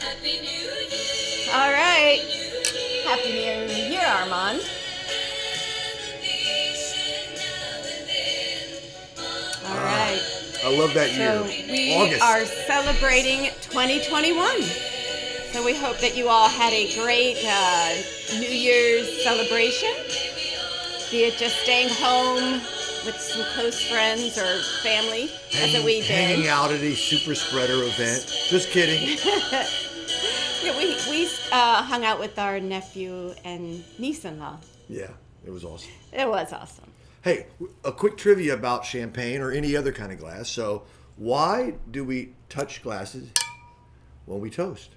Happy New Year. All right. Happy New Year, Armand. All right. I love that year. So we August. are celebrating 2021. So we hope that you all had a great New Year's celebration. Be it just staying home with some close friends or family, as we did. Hanging out at a super spreader event. Just kidding. Yeah, we hung out with our nephew and niece-in-law. Yeah, it was awesome. It was awesome. Hey, a quick trivia about champagne or any other kind of glass. So, why do we touch glasses when we toast?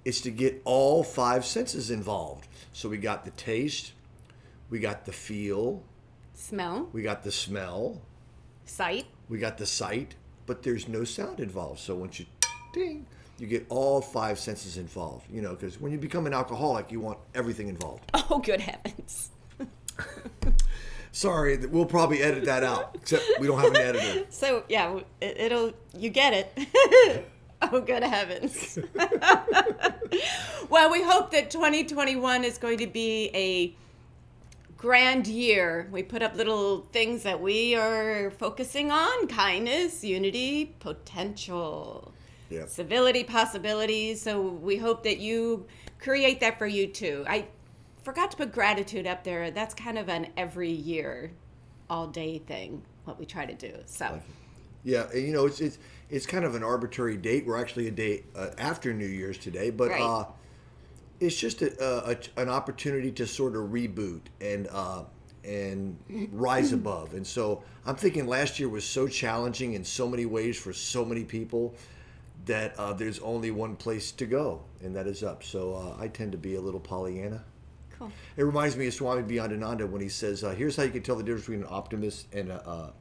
It's to get all five senses involved. So, we got the taste, we got the feel, Smell, we got the smell, sight. we got the sight, but there's no sound involved. So, once you ding, you get all five senses involved. You know, because when you become an alcoholic, you want everything involved. Oh, good heavens. Sorry, we'll probably edit that out. Except we don't have an editor. So, yeah, you get it. Oh, good heavens. Well, we hope that 2021 is going to be a grand year. We put up little things that we are focusing on: kindness, unity, potential, civility, possibilities. So we hope that you create that for you too. I forgot to put gratitude up there. That's kind of an every year, all day thing, what we try to do. So, yeah, and you know, it's kind of an arbitrary date. We're actually a day after New Year's today, but right. It's just an opportunity to sort of reboot and rise above. And so I'm thinking last year was so challenging in so many ways for so many people that there's only one place to go, and that is up. So I tend to be a little Pollyanna. Cool. It reminds me of Swami Ananda when he says, here's how you can tell the difference between an optimist and a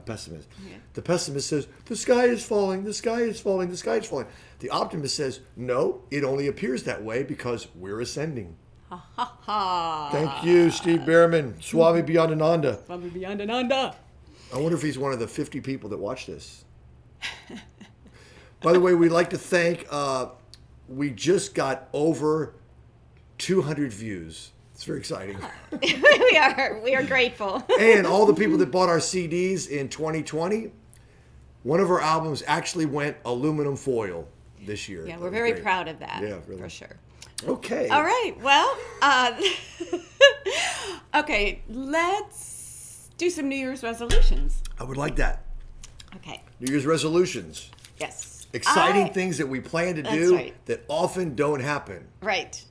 pessimist. Yeah. The pessimist says, the sky is falling, the sky is falling, the sky is falling. The optimist says, no, it only appears that way because we're ascending. Ha ha ha. Thank you, Steve Behrman, Swami Ananda. Swami Ananda. I wonder if he's one of the 50 people that watch this. By the way, we'd like to thank, we just got over 200 views. It's very exciting. We are grateful. And all the people that bought our CDs in 2020, one of our albums actually went aluminum foil this year. Yeah, we're very proud of that. Yeah, really. For sure. Okay. All right. Well, okay, let's do some New Year's resolutions. I would like that. Okay. New Year's resolutions. Yes. Exciting things that we plan to do right. that often don't happen. Right.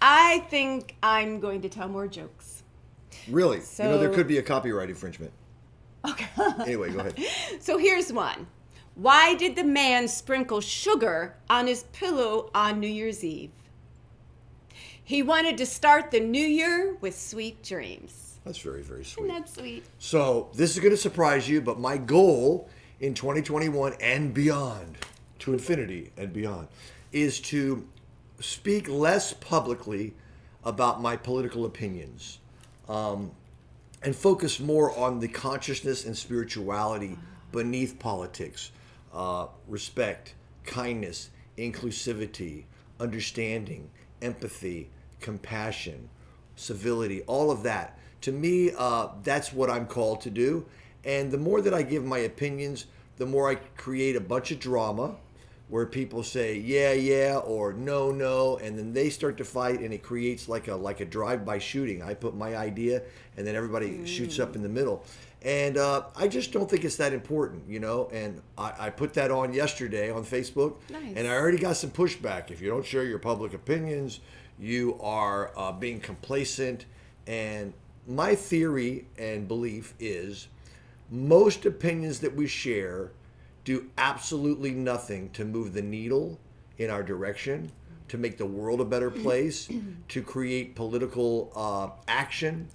I think I'm going to tell more jokes. Really? So, you know, there could be a copyright infringement. Okay. Anyway, go ahead. So here's one. Why did the man sprinkle sugar on his pillow on New Year's Eve? He wanted to start the new year with sweet dreams. That's very, very sweet. Isn't that sweet? So this is going to surprise you, but my goal in 2021 and beyond, to infinity and beyond, is to speak less publicly about my political opinions and focus more on the consciousness and spirituality beneath politics. Respect, kindness, inclusivity, understanding, empathy, compassion, civility, all of that. To me, that's what I'm called to do. And the more that I give my opinions, the more I create a bunch of drama where people say, yeah, yeah, or no, no, and then they start to fight, and it creates like a drive-by shooting. I put my idea, and then everybody shoots up in the middle. And I just don't think it's that important, you know? And I put that on yesterday on Facebook, nice. And I already got some pushback. If you don't share your public opinions, you are being complacent. And my theory and belief is most opinions that we share do absolutely nothing to move the needle in our direction, to make the world a better place, to create political action.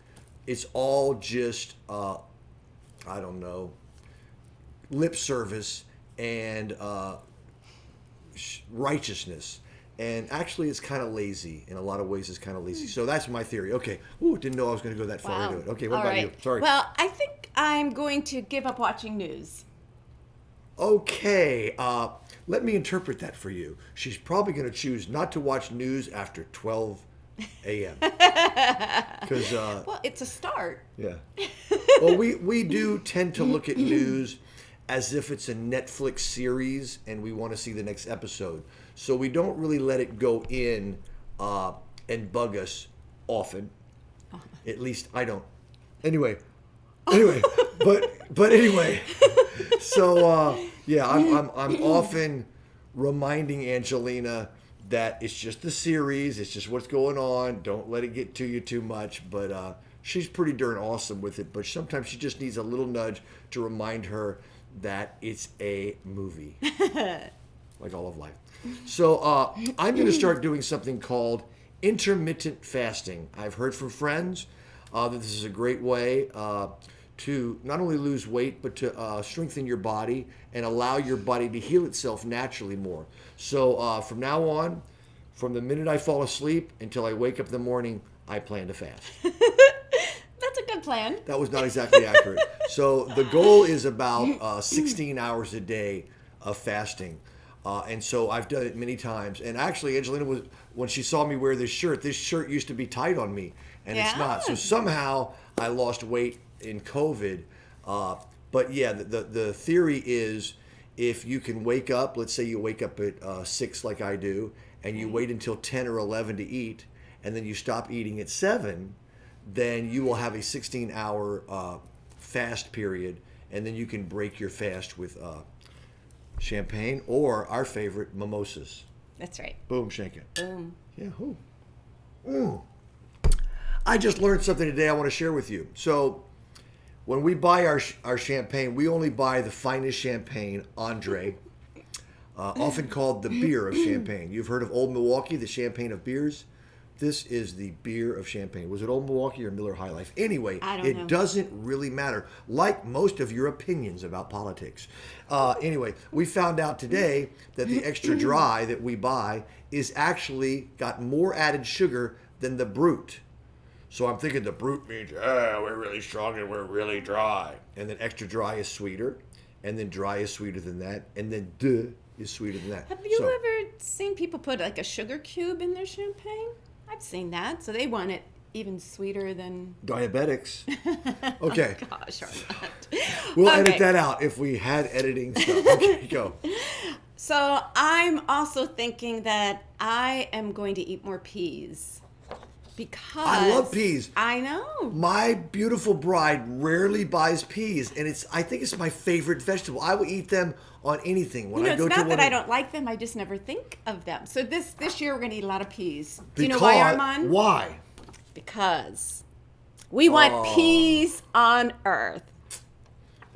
It's all just, I don't know, lip service and righteousness. And actually, it's kind of lazy. In a lot of ways, it's kind of lazy. So that's my theory. Okay. Ooh, didn't know I was going to go that far into it. Okay, what about you? Sorry. Well, I think I'm going to give up watching news. Okay, let me interpret that for you. She's probably going to choose not to watch news after 12 a.m. Because, Well, it's a start. yeah. Well, we do tend to look at news as if it's a Netflix series and we want to see the next episode. So we don't really let it go in and bug us often. At least I don't. Anyway, but anyway. So yeah, I'm often reminding Angelina that it's just the series, it's just what's going on. Don't let it get to you too much. But she's pretty darn awesome with it. But sometimes she just needs a little nudge to remind her that it's a movie, like all of life. So I'm going to start doing something called intermittent fasting. I've heard from friends that this is a great way to not only lose weight, but to strengthen your body and allow your body to heal itself naturally more. So from now on, from the minute I fall asleep until I wake up in the morning, I plan to fast. That's a good plan. That was not exactly accurate. So the goal is about 16 hours a day of fasting. And so I've done it many times. And actually, Angelina was, when she saw me wear this shirt used to be tight on me, and it's not. So somehow I lost weight in COVID. But yeah, the theory is if you can wake up, let's say you wake up at 6 like I do, and you wait until 10 or 11 to eat, and then you stop eating at 7, then you will have a 16-hour fast period, and then you can break your fast with champagne or our favorite, mimosas. That's right. Boom, shake it. Boom. Yeah, who? Mm. I just learned something today I want to share with you. So when we buy our champagne, we only buy the finest champagne, Andre, often called the beer of Champagne. You've heard of Old Milwaukee, the champagne of beers? This is the beer of Champagne. Was it Old Milwaukee or Miller High Life? Anyway, it doesn't really matter, like most of your opinions about politics. Anyway, we found out today that the extra dry that we buy is actually got more added sugar than the brut. So I'm thinking the brut means, we're really strong and we're really dry. And then extra dry is sweeter, and then dry is sweeter than that, and then is sweeter than that. Have you ever seen people put like a sugar cube in their champagne? I've seen that. So they want it even sweeter than diabetics. Okay. Oh, gosh, Armand. We'll edit that out if we had editing stuff. Okay, go. So I'm also thinking that I am going to eat more peas. Because I love peas. I know. My beautiful bride rarely buys peas, and I think it's my favorite vegetable. I will eat them on anything. When I go it's to not that I don't like them. I just never think of them. So this year we're going to eat a lot of peas. Do you know Because- why, Armand? Why? Because we want peace on earth.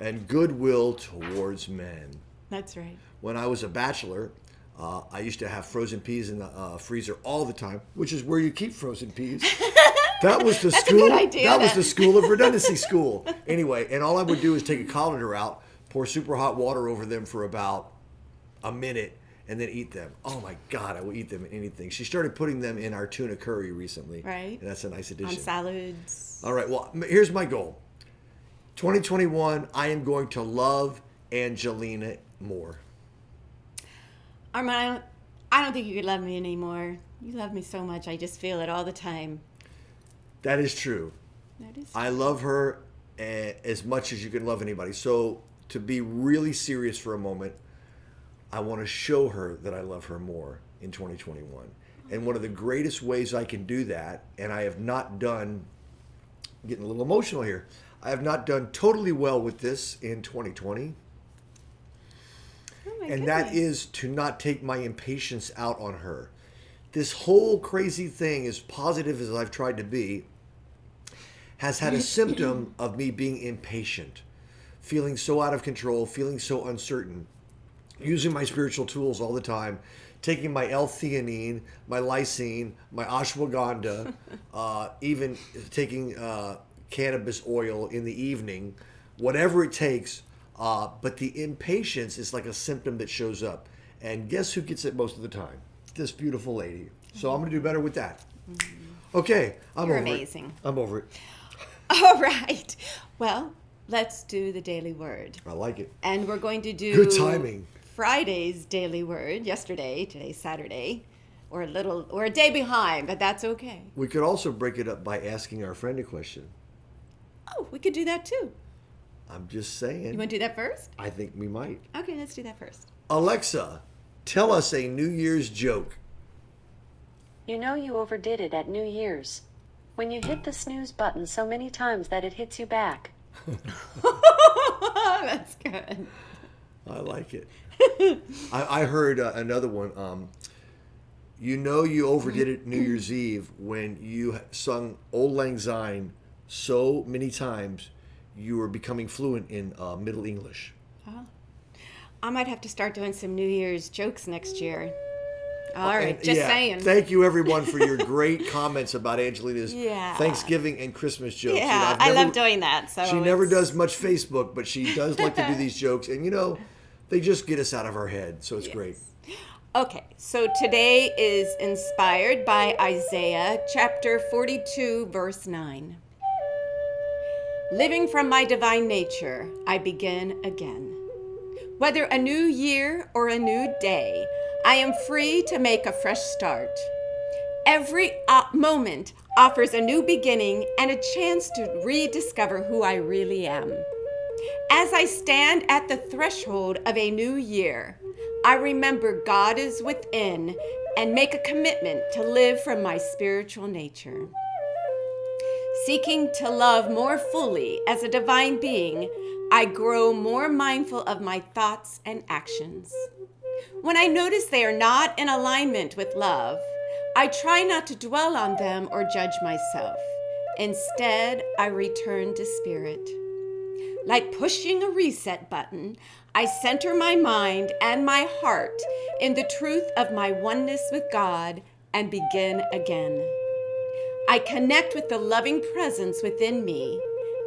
And goodwill towards men. That's right. When I was a bachelor, I used to have frozen peas in the freezer all the time, which is where you keep frozen peas. That was the That's school. a good idea, That was then. the school of redundancy school. Anyway, and all I would do is take a colander out, pour super hot water over them for about a minute, and then eat them. Oh my God, I will eat them in anything. She started putting them in our tuna curry recently. Right. And that's a nice addition. On salads. All right, well, here's my goal. 2021, I am going to love Angelina more. Armand, I don't think you could love me anymore. You love me so much. I just feel it all the time. That is true. That is I love her as much as you can love anybody. So to be really serious for a moment, I want to show her that I love her more in 2021. And one of the greatest ways I can do that, and I have not done, getting a little emotional here, I have not done totally well with this in 2020. And that is to not take my impatience out on her. This whole crazy thing, as positive as I've tried to be, has had a symptom of me being impatient, feeling so out of control, feeling so uncertain, using my spiritual tools all the time, taking my L-theanine, my lysine, my ashwagandha, even taking cannabis oil in the evening, whatever it takes. But the impatience is like a symptom that shows up. And guess who gets it most of the time? This beautiful lady. So I'm going to do better with that. Okay. You're amazing. I'm over it. All right. Well, let's do the daily word. I like it. And we're going to do Good timing. Friday's daily word yesterday. Today's Saturday. We're a day behind, but that's okay. We could also break it up by asking our friend a question. Oh, we could do that too. I'm just saying. You want to do that first? I think we might. Okay, let's do that first. Alexa, tell us a New Year's joke. You know you overdid it at New Year's. When you hit the snooze button so many times that it hits you back. That's good. I like it. I heard another one. You know you overdid it New Year's Eve when you sung Old Lang Syne so many times you were becoming fluent in Middle English. Oh. I might have to start doing some New Year's jokes next year. All right, just saying. Thank you, everyone, for your great comments about Angelina's Yeah. Thanksgiving and Christmas jokes. Yeah, I love doing that. So she never does much Facebook, but she does like to do these jokes. And, they just get us out of our head, so it's great. Okay, so today is inspired by Isaiah chapter 42, verse 9. Living from my divine nature, I begin again. Whether a new year or a new day, I am free to make a fresh start. Every moment offers a new beginning and a chance to rediscover who I really am. As I stand at the threshold of a new year, I remember God is within and make a commitment to live from my spiritual nature. Seeking to love more fully as a divine being, I grow more mindful of my thoughts and actions. When I notice they are not in alignment with love, I try not to dwell on them or judge myself. Instead, I return to spirit. Like pushing a reset button, I center my mind and my heart in the truth of my oneness with God and begin again. I connect with the loving presence within me,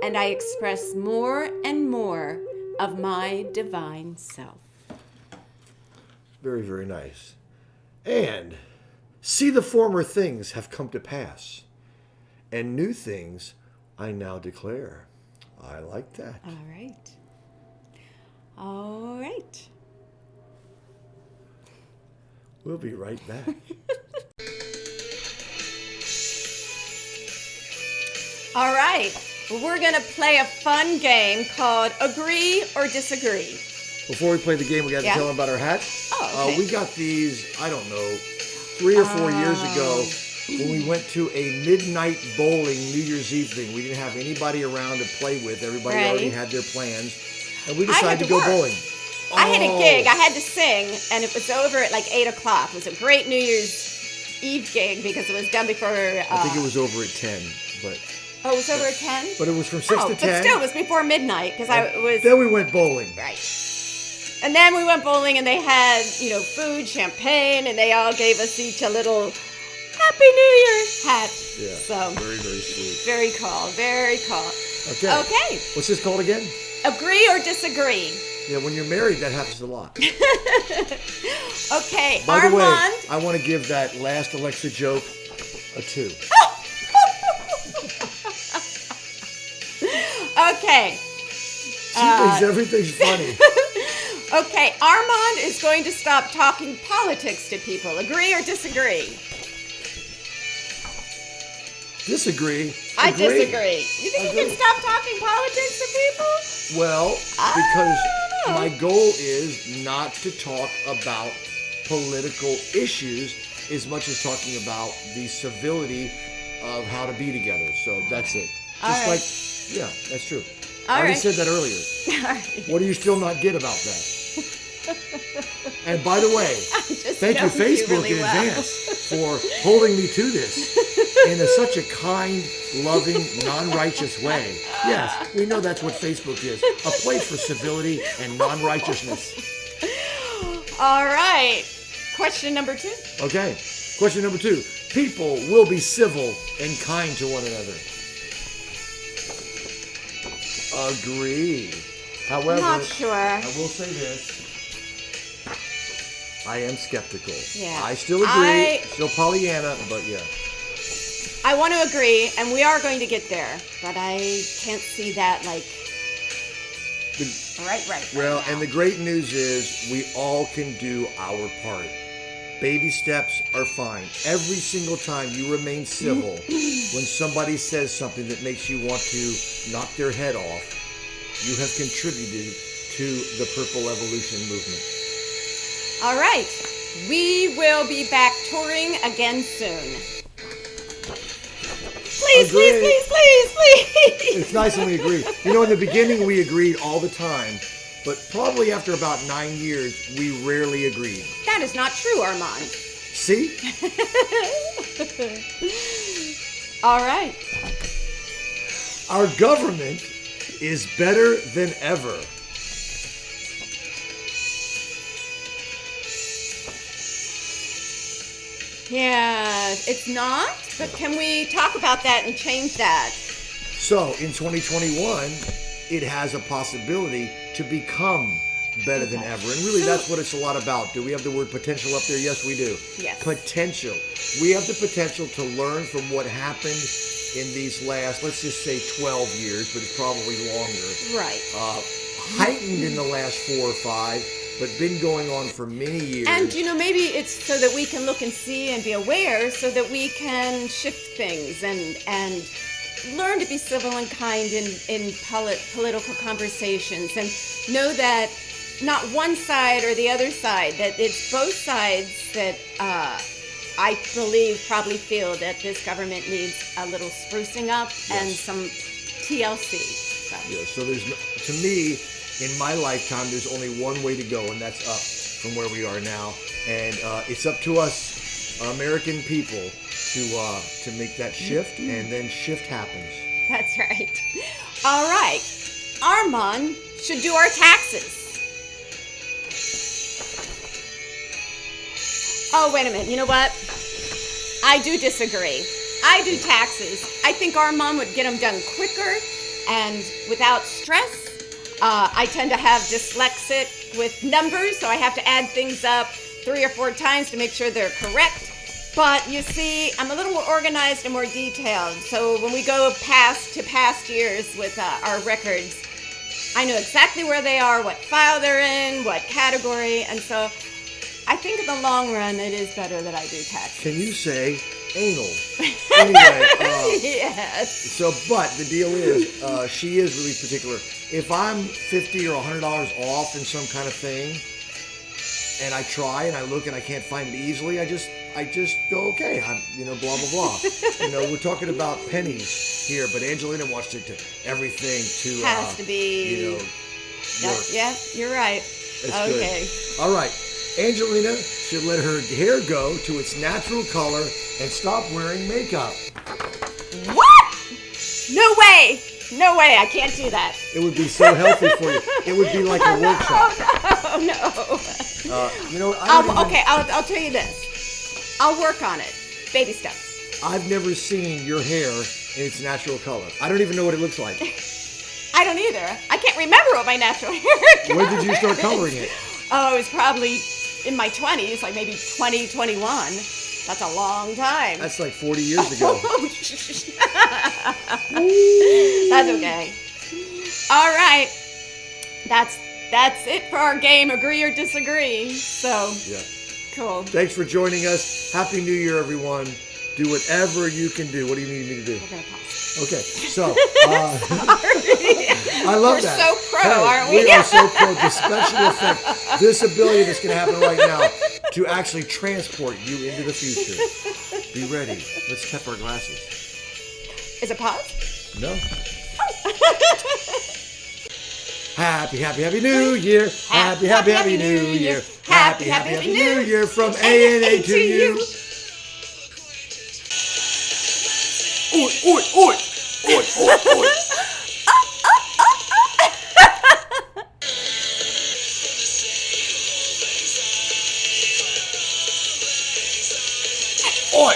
and I express more and more of my divine self. Very, very nice. And see, the former things have come to pass, and new things I now declare. I like that. All right. All right. We'll be right back. All right. We're going to play a fun game called Agree or Disagree. Before we play the game, we got to tell them about our hats. Oh, okay. We got these, I don't know, 3 or 4 years ago when we went to a midnight bowling New Year's Eve thing. We didn't have anybody around to play with. Everybody already had their plans. And we decided to go bowling. I had a gig. I had to sing, and it was over at like 8 o'clock. It was a great New Year's Eve gig because it was done before... I think it was over at 10, but... Oh, it was over at 10? But it was from 6 to 10. But still, it was before midnight because I was... Then we went bowling. Right. And then we went bowling, and they had, food, champagne, and they all gave us each a little Happy New Year hat. Yeah, so, very, very sweet. Very cool, very cool. Okay. What's this called again? Agree or disagree. Yeah, when you're married, that happens a lot. Okay, By the way, Armand. I want to give that last Alexa joke a 2. Okay. She thinks everything's funny. Okay, Armand is going to stop talking politics to people. Agree or disagree? Disagree. I disagree. You think you can stop talking politics to people? Well, because my goal is not to talk about political issues as much as talking about the civility of how to be together. So that's it. Yeah, that's true. I already said that earlier. All right. What do you still not get about that? And by the way, thank you, Facebook, in advance for holding me to this in such a kind, loving, non-righteous way. Yes, we know that's what Facebook is. A place for civility and non-righteousness. All right. Question number 2. Okay. Question number 2. People will be civil and kind to one another. Agree. However, Not sure. I will say this. I am skeptical. Yeah. I still agree. Still Pollyanna, but yeah. I want to agree, and we are going to get there, but I can't see that, Right. Well, right now. and the great news is we all can do our part. Baby steps are fine. Every single time you remain civil when somebody says something that makes you want to knock their head off, you have contributed to the Purple Evolution movement. All right. We will be back touring again soon. Please. It's nice when we agree. You know, in the beginning we agreed all the time, but probably after about 9 years, we rarely agreed. That is not true, Armand. See? All right. Our government is better than ever. Yeah, it's not, but can we talk about that and change that? So, in 2021, it has a possibility to become better than ever. And really, that's what it's a lot about. Do we have the word potential up there? Yes, we do. Yes. Potential. We have the potential to learn from what happened in these last, let's just say 12 years, but it's probably longer. Right. Heightened in the last 4 or 5, but been going on for many years. And, maybe it's so that we can look and see and be aware so that we can shift things and learn to be civil and kind in political conversations and know that not one side or the other side, that it's both sides that I believe probably feel that this government needs a little sprucing up and some TLC. So. Yeah, so to me, in my lifetime, there's only one way to go, and that's up from where we are now. And it's up to us, American people, to make that shift, and then shift happens. That's right. All right. Armand should do our taxes. Oh, wait a minute. You know what? I do disagree. I do taxes. I think Armand would get them done quicker and without stress. I tend to have dyslexic with numbers, so I have to add things up 3 or 4 times to make sure they're correct. But you see, I'm a little more organized and more detailed. So when we go past years with our records, I know exactly where they are, what file they're in, what category. And so I think in the long run, it is better that I do taxes. Can you say anal? Anyway, yes. So, but the deal is, she is really particular. If I'm $50 or $100 off in some kind of thing, and I try and I look and I can't find it easily, I just go, okay, I'm, blah, blah, blah. We're talking about pennies here, but Angelina wants everything to, has to be, work. Yeah, you're right. That's okay. Good. All right. Angelina should let her hair go to its natural color and stop wearing makeup. What? No way. No way. I can't do that. It would be so healthy for you. It would be like a workshop. No. I'll tell you this. I'll work on it. Baby steps. I've never seen your hair in its natural color. I don't even know what it looks like. I don't either. I can't remember what my natural hair color. When did you start coloring it? Oh, it was probably in my 20s, like maybe 2021. That's a long time. That's like 40 years ago. That's okay. All right. That's it for our game, agree or disagree. So, yeah. Cool. Thanks for joining us. Happy New Year, everyone. Do whatever you can do. What do you need me to do? We're going to pause. Okay, so I love We're that. So pro, aren't we? We are so pro. The special effect, this ability that's going to happen right now to actually transport you into the future. Be ready. Let's tap our glasses. Is it pause? No. Happy New Year. Happy New Year. Happy New Year from A&A to you. Oi, oi, oi. Oi, oi, oi. Oi.